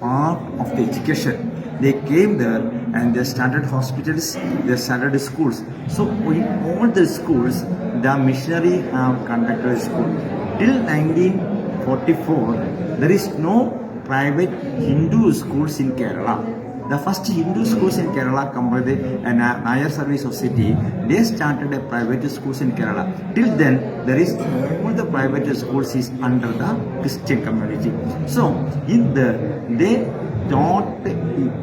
part of the education. They came there and they started hospitals, they started schools. So in all the schools, the missionary have conducted school. Till 1944, there is no private Hindu schools in Kerala. The first Hindu schools in Kerala come by the Nair Service Society. They started a private schools in Kerala. Till then, there is all the private schools is under the Christian community. So, they taught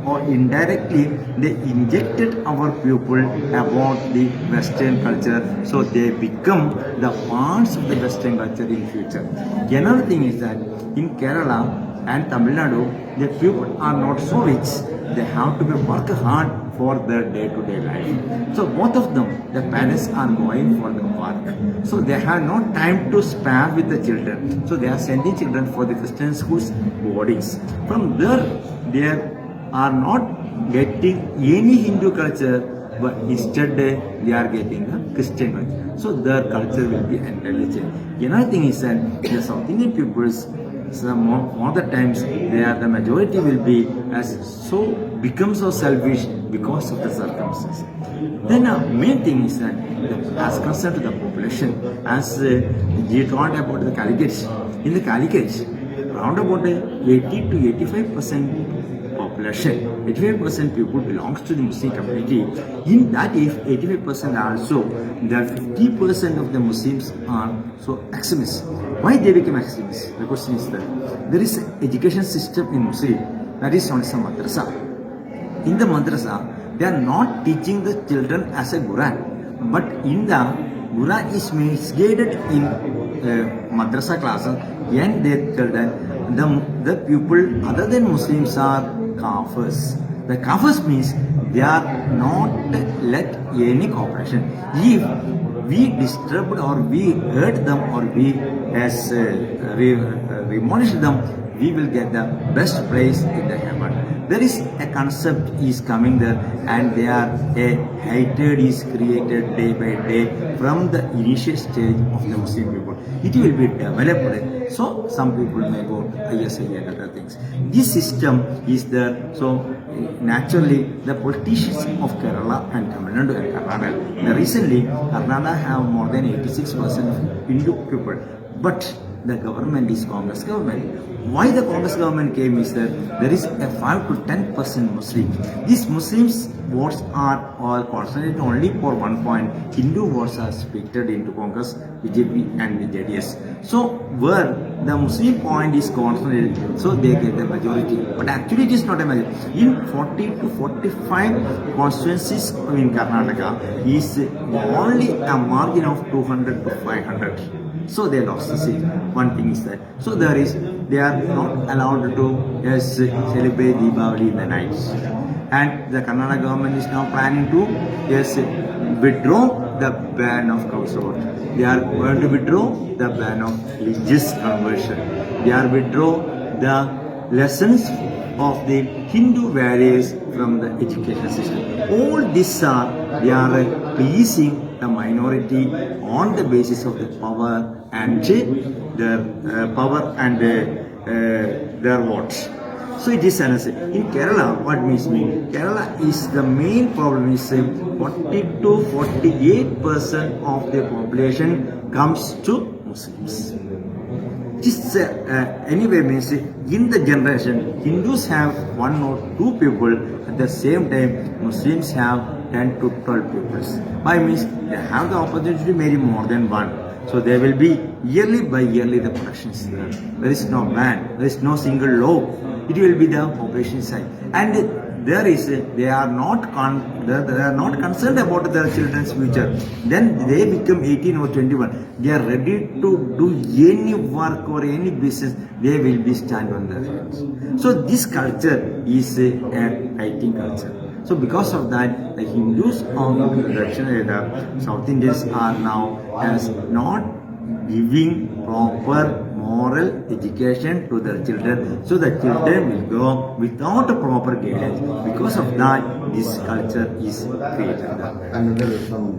or indirectly they injected our people about the Western culture. So they become the parts of the Western culture in future. Another thing is that in Kerala and Tamil Nadu, the people are not so rich. They have to work hard for their day-to-day life. So both of them, the parents are going for the work. So they have no time to spare with the children. So they are sending children for the Christian schools, boardings. From there, they are not getting any Hindu culture, but instead they are getting a Christian culture. So their culture will be entirely changed. Another thing is that the South Indian peoples, all the times the majority will be become so selfish because of the circumstances. Then main thing is that as concerned to the population, as you talked about the Calicut, in the Calicut, around about 80 to 85% population, 85% people belongs to the Muslim community. In that, if 85% also, there 50% of the Muslims are so extremists. Why they become extremists? The question is that there is an education system in Muslim that is known as a madrasa. In the madrasa, they are not teaching the children as a Quran, but in the Quran is misguided in madrasa classes, and they tell that the people other than Muslims are kafirs. The kafirs means they are not let any cooperation. If we disturbed or we hurt them or we has demolished them, we will get the best place in the heaven. There is a concept is coming there, and a hatred is created day by day from the initial stage of the Muslim people. It will be developed. So some people may go ISI and other things. This system is there. So naturally, the politicians of Kerala and Tamil Nadu and Karnataka, recently Karnataka have more than 86% of Hindu people, but the government is Congress government. Why the Congress government came is that there is a 5 to 10% Muslims. These Muslims votes are all concentrated only for one point. Hindu votes are split into Congress, BJP and the JDS. So where the Muslim point is concentrated, so they get the majority. But actually it is not a majority. In 40 to 45 constituencies in Karnataka is only a margin of 200 to 500. So they lost the seat. One thing is that. So they are not allowed to celebrate Deepavali in the nights. And the Karnataka government is now planning to withdraw the ban of cow vote. They are going to withdraw the ban of religious conversion. They are withdraw the lessons of the Hindu values from the education system. All these they are pleasing the minority on the basis of the power and their votes. So it is an in Kerala. What means Kerala is the main problem is 40 to 48% of the population comes to Muslims. Just anyway means in the generation Hindus have 1 or 2 people, at the same time Muslims have 10 to 12 people. Why means they have the opportunity to marry more than one. So there will be yearly by yearly the productions there. There is no ban, there is no single law. It will be the population side. And they are not concerned about their children's future. Then they become 18 or 21. They are ready to do any work or any business. They will be stand on their hands. So this culture is a fighting culture. So because of that, the Hindus of the South Indians are now as not giving proper moral education to their children. So the children will go without a proper guidance. Because of that, this culture is created.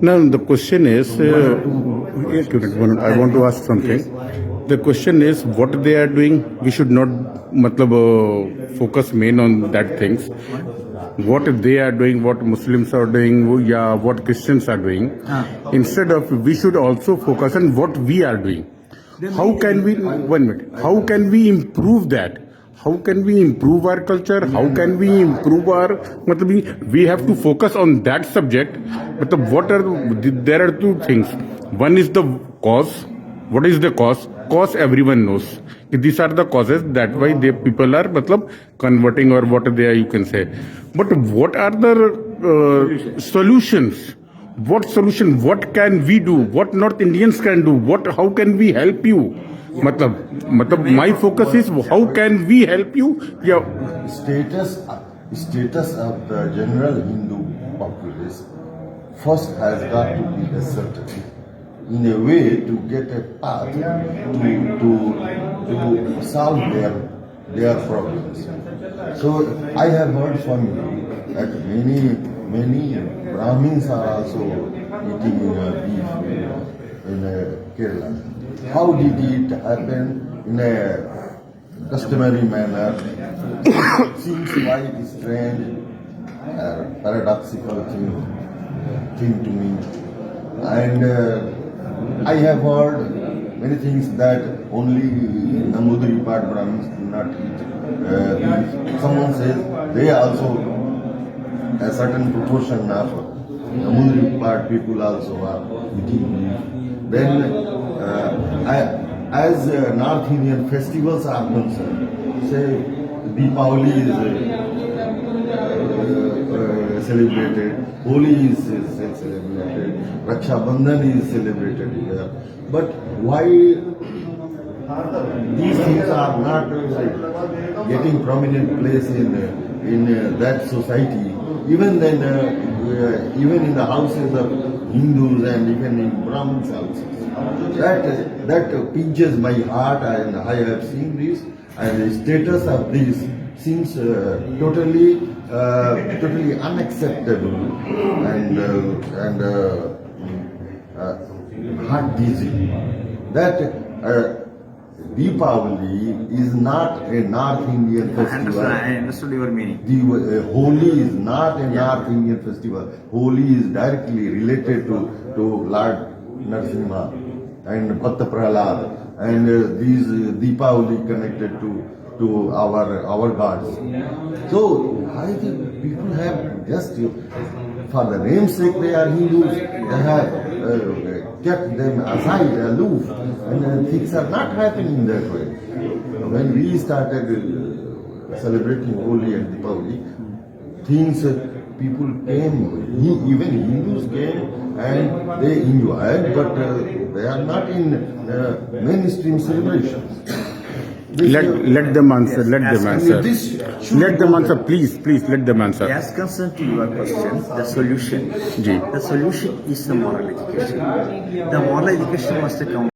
Now the question is, I want to ask something. The question is what they are doing. We should not focus main on that things. What they are doing, what Muslims are doing, yeah, what Christians are doing. Instead of, we should also focus on what we are doing. How can we, 1 minute, how can we improve that? How can we improve our culture? How can we improve our, we have to focus on that subject. But there are two things. One is the cause. What is the cause? Cause everyone knows. These are the causes that why people are converting or what they are, you can say. But what are the solutions? What solution? What can we do? What North Indians can do? How can we help you? My focus is how can we help you? Yeah. Status of the general Hindu populace first has got to be asserted in a way to get a path to solve their problems. So I have heard from you that many Brahmins are also eating beef in Kerala. How did it happen in a customary manner? Seems quite strange, paradoxical thing to me. And I have heard many things that only Nambudiri part Brahmins do not eat beef. Someone says they also, a certain proportion of Nambudiri part people also are eating beef. Then as North Indian festivals are concerned, say Deepavali is celebrated, Holi is celebrated, Raksha Bandhan is celebrated here. But why these things are not getting prominent place in that society? Even then, even in the houses of Hindus and even in Brahmins houses. That pinches my heart, and I have seen this, and the status of this seems totally unacceptable and heart-diseasing. That Deepavali is not a North Indian festival. I understood your meaning. The Holi is not a North Indian festival. Holi is directly related to Lord Narasimha and Bhatta Prahlad, and these Deepavali connected to our gods. So I think people have just, for the namesake they are Hindus, they have kept them aside, aloof, and things are not happening that way. When we started celebrating Holi and Deepavali, things, people came, even Hindus came and they enjoyed, but they are not in mainstream celebrations. Let them answer. Let them answer. Let them answer. Please, let them answer. As concerned to your question, the solution. Ji. The solution is the moral education. The moral education must come